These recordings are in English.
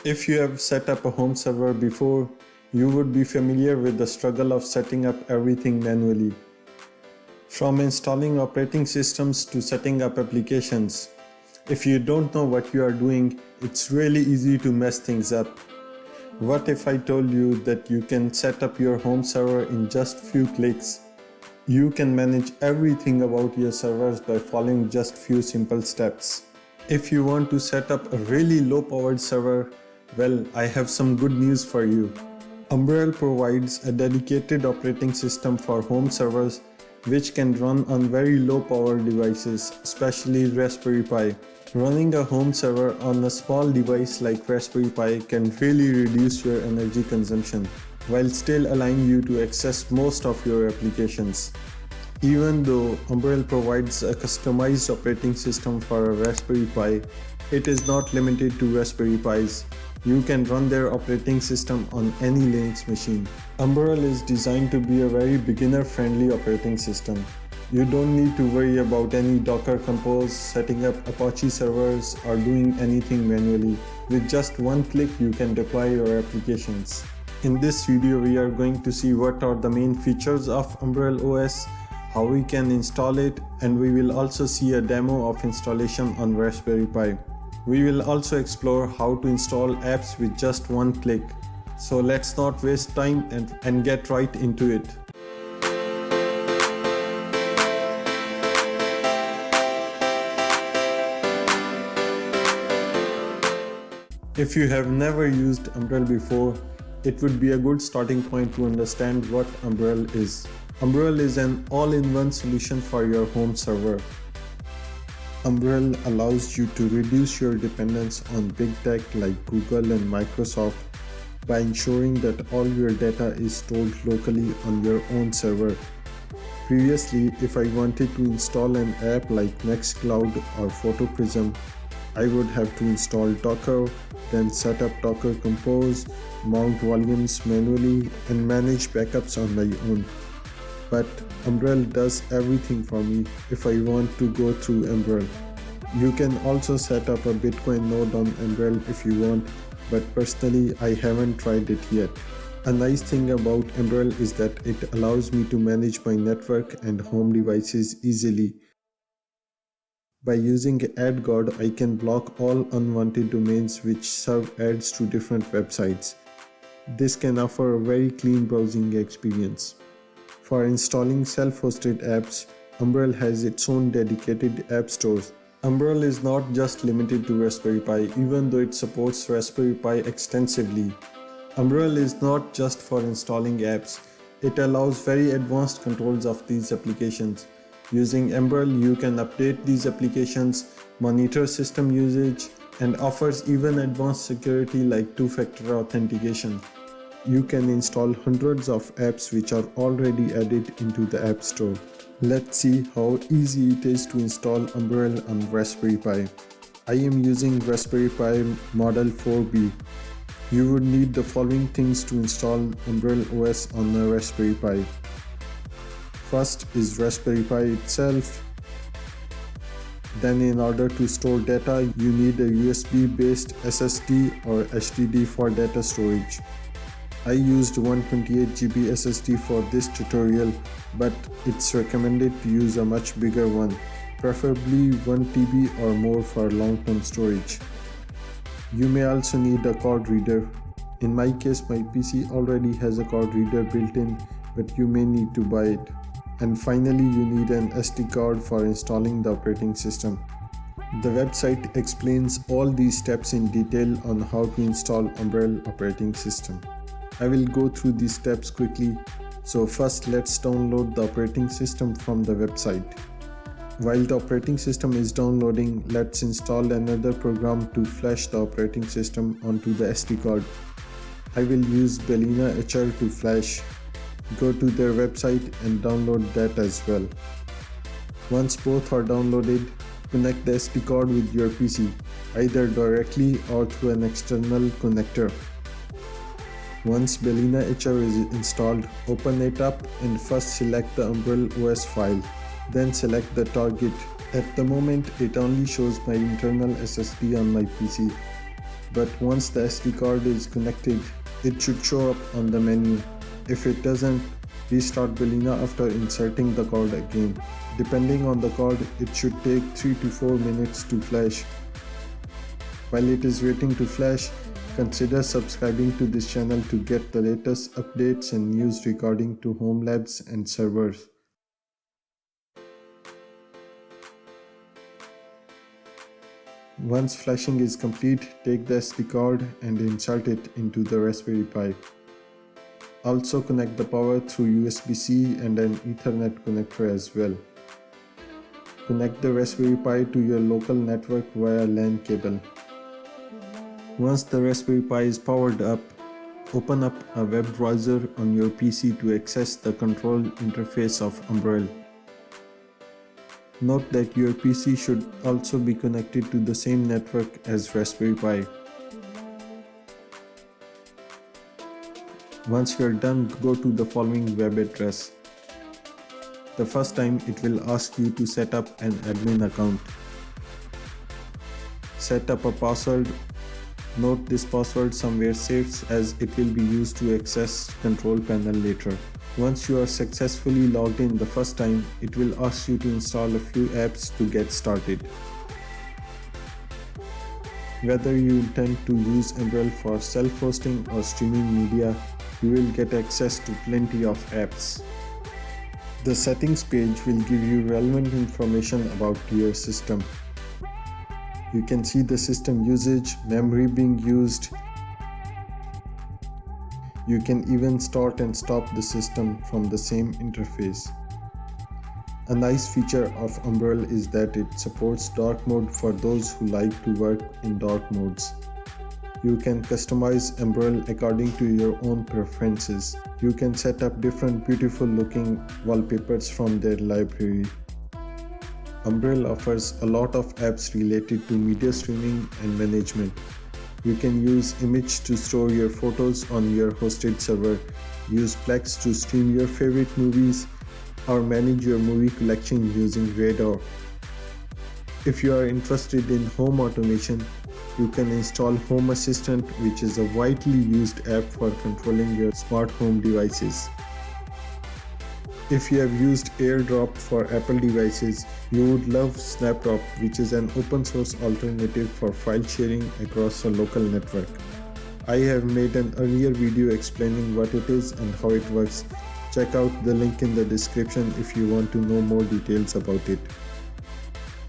If you have set up a home server before, you would be familiar with the struggle of setting up everything manually. From installing operating systems to setting up applications. If you don't know what you are doing, it's really easy to mess things up. What if I told you that you can set up your home server in just few clicks? You can manage everything about your servers by following just few simple steps. If you want to set up a really low-powered server, well, I have some good news for you. Umbrel provides a dedicated operating system for home servers which can run on very low-power devices, especially Raspberry Pi. Running a home server on a small device like Raspberry Pi can really reduce your energy consumption, while still allowing you to access most of your applications. Even though Umbrel provides a customized operating system for a Raspberry Pi, it is not limited to Raspberry Pis. You can run their operating system on any Linux machine. Umbrel is designed to be a very beginner-friendly operating system. You don't need to worry about any Docker Compose, setting up Apache servers, or doing anything manually. With just one click, you can deploy your applications. In this video, we are going to see what are the main features of Umbrel OS, how we can install it, and we will also see a demo of installation on Raspberry Pi. We will also explore how to install apps with just one click. So let's not waste time and get right into it. If you have never used Umbrel before, it would be a good starting point to understand what Umbrel is. Umbrel is an all-in-one solution for your home server. Umbrel allows you to reduce your dependence on big tech like Google and Microsoft by ensuring that all your data is stored locally on your own server. Previously, if I wanted to install an app like Nextcloud or PhotoPrism, I would have to install Docker, then set up Docker Compose, mount volumes manually, and manage backups on my own. But Umbrel does everything for me if I want to go through Umbrel. You can also set up a Bitcoin node on Umbrel if you want, but personally I haven't tried it yet. A nice thing about Umbrel is that it allows me to manage my network and home devices easily. By using Ad Guard, I can block all unwanted domains which serve ads to different websites. This can offer a very clean browsing experience. For installing self-hosted apps, Umbrel has its own dedicated app stores. Umbrel is not just limited to Raspberry Pi, even though it supports Raspberry Pi extensively. Umbrel is not just for installing apps, it allows very advanced controls of these applications. Using Umbrel, you can update these applications, monitor system usage, and offers even advanced security like two-factor authentication. You can install hundreds of apps which are already added into the App Store. Let's see how easy it is to install Umbrel on Raspberry Pi. I am using Raspberry Pi Model 4B. You would need the following things to install Umbrel OS on a Raspberry Pi. First is Raspberry Pi itself. Then in order to store data, you need a USB-based SSD or HDD for data storage. I used 128GB SSD for this tutorial, but it's recommended to use a much bigger one, preferably 1TB or more for long-term storage. You may also need a card reader. In my case, my PC already has a card reader built in, but you may need to buy it. And finally, you need an SD card for installing the operating system. The website explains all these steps in detail on how to install Umbrel operating system. I will go through these steps quickly. So first, let's download the operating system from the website. While the operating system is downloading, let's install another program to flash the operating system onto the SD card. I will use Balena HR to flash. Go to their website and download that as well. Once both are downloaded, connect the SD card with your PC, either directly or through an external connector. Once Balena HR is installed, open it up and first select the Umbrel OS file. Then select the target. At the moment, it only shows my internal SSD on my PC. but once the SD card is connected, it should show up on the menu. If it doesn't, restart Belina after inserting the card again. Depending on the card, it should take 3 to 4 minutes to flash. While it is waiting to flash, consider subscribing to this channel to get the latest updates and news regarding to Homelabs and servers. Once flashing is complete, take the SD card and insert it into the Raspberry Pi. Also connect the power through USB-C and an Ethernet connector as well. Connect the Raspberry Pi to your local network via LAN cable. Once the Raspberry Pi is powered up, open up a web browser on your PC to access the control interface of Umbrel. Note that your PC should also be connected to the same network as Raspberry Pi. Once you're done, go to the following web address. The first time it will ask you to set up an admin account. Set up a password. Note this password somewhere safe as it will be used to access control panel later. Once you are successfully logged in the first time, it will ask you to install a few apps to get started. Whether you intend to use Umbrel for self-hosting or streaming media, you will get access to plenty of apps. The settings page will give you relevant information about your system. You can see the system usage, memory being used. You can even start and stop the system from the same interface. A nice feature of Umbrel is that it supports dark mode for those who like to work in dark modes. You can customize Umbrel according to your own preferences. You can set up different beautiful looking wallpapers from their library. Umbrel offers a lot of apps related to media streaming and management. You can use Image to store your photos on your hosted server, use Plex to stream your favorite movies, or manage your movie collection using Radar. If you are interested in home automation, you can install Home Assistant, which is a widely used app for controlling your smart home devices. If you have used AirDrop for Apple devices, you would love Snapdrop, which is an open source alternative for file sharing across a local network. I have made an earlier video explaining what it is and how it works. Check out the link in the description if you want to know more details about it.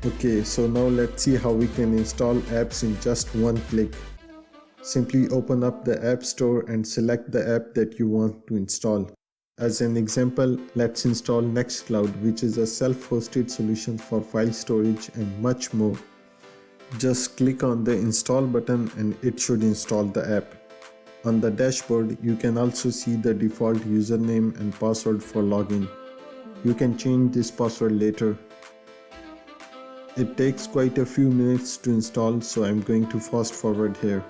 Okay, so now let's see how we can install apps in just one click. Simply open up the App Store and select the app that you want to install. As an example, let's install Nextcloud, which is a self-hosted solution for file storage and much more. Just click on the install button and it should install the app. On the dashboard, you can also see the default username and password for login. You can change this password later. It takes quite a few minutes to install, so I'm going to fast forward here.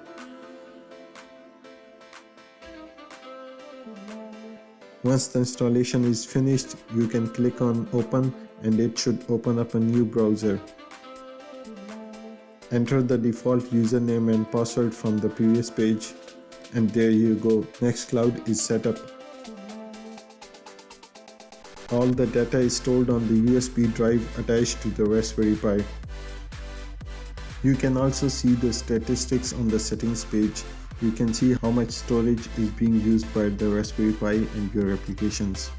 Once the installation is finished, you can click on Open and it should open up a new browser. Enter the default username and password from the previous page, and there you go, Nextcloud is set up. All the data is stored on the USB drive attached to the Raspberry Pi. You can also see the statistics on the settings page. You can see how much storage is being used by the Raspberry Pi and your applications.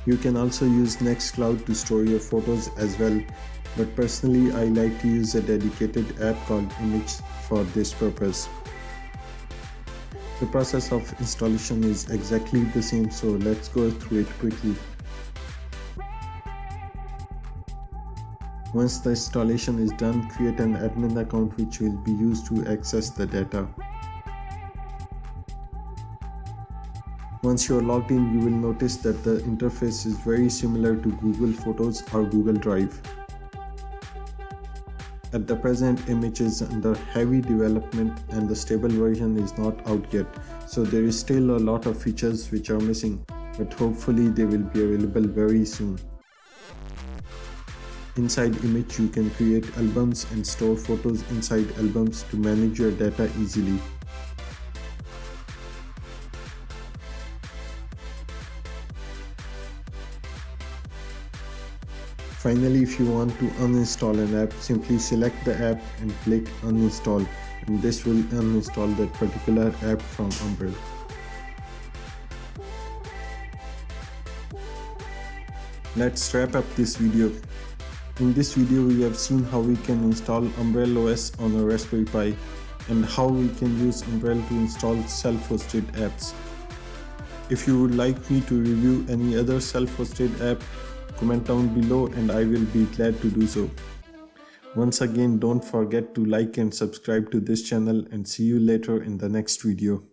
You can also use Nextcloud to store your photos as well, but personally I like to use a dedicated app called Image for this purpose. The process of installation is exactly the same, so let's go through it quickly. Once the installation is done, create an admin account which will be used to access the data. Once you are logged in, you will notice that the interface is very similar to Google Photos or Google Drive. At the present, Image is under heavy development and the stable version is not out yet, so there is still a lot of features which are missing, but hopefully they will be available very soon. Inside Image, you can create albums and store photos inside albums to manage your data easily. Finally, if you want to uninstall an app, simply select the app and click uninstall, and this will uninstall that particular app from Umbrel. Let's wrap up this video. In this video, we have seen how we can install Umbrel OS on a Raspberry Pi and how we can use Umbrel to install self-hosted apps. If you would like me to review any other self-hosted app, comment down below and I will be glad to do so. Once again, don't forget to like and subscribe to this channel, and see you later in the next video.